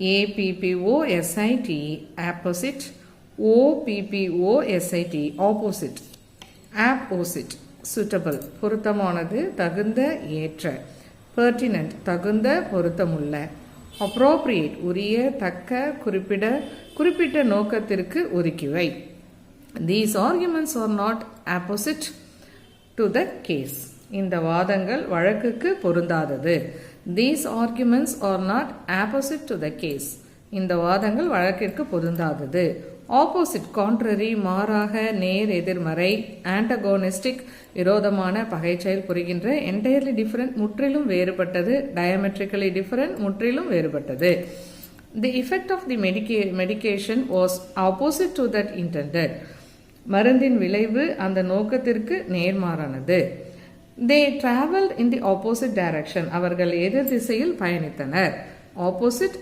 APPOSIT apposite, OPPOSIT opposite, apposite suitable பொருத்தமானது தகுந்த ஏற்ற, pertinent தகுந்த பொருத்தமுள்ள, appropriate உரிய தக்க குறிப்பிட்ட நோக்கத்திற்கு ஒதுக்கிவை. These arguments are not apposite to the case. இந்த வாதங்கள் வழக்குக்கு பொருந்தாதது. These arguments are not opposite to the case. இந்த வாதங்கள் வழக்கிற்கு பொருந்தாதது. Opposite contrary மாறாக நேர் எதிர்மறை, antagonistic விரோதமான பகைச்செயல் புரிகின்ற, entirely different முற்றிலும் வேறுபட்டது, diametrically different முற்றிலும் வேறுபட்டது. The effect of the medication was opposite to that intended. மருந்தின் விளைவு அந்த நோக்கத்திற்கு நேர்மாறானது. They traveled in the opposite direction. அவர்கள் எதிர் திசையில் பயணித்தனர். Opposite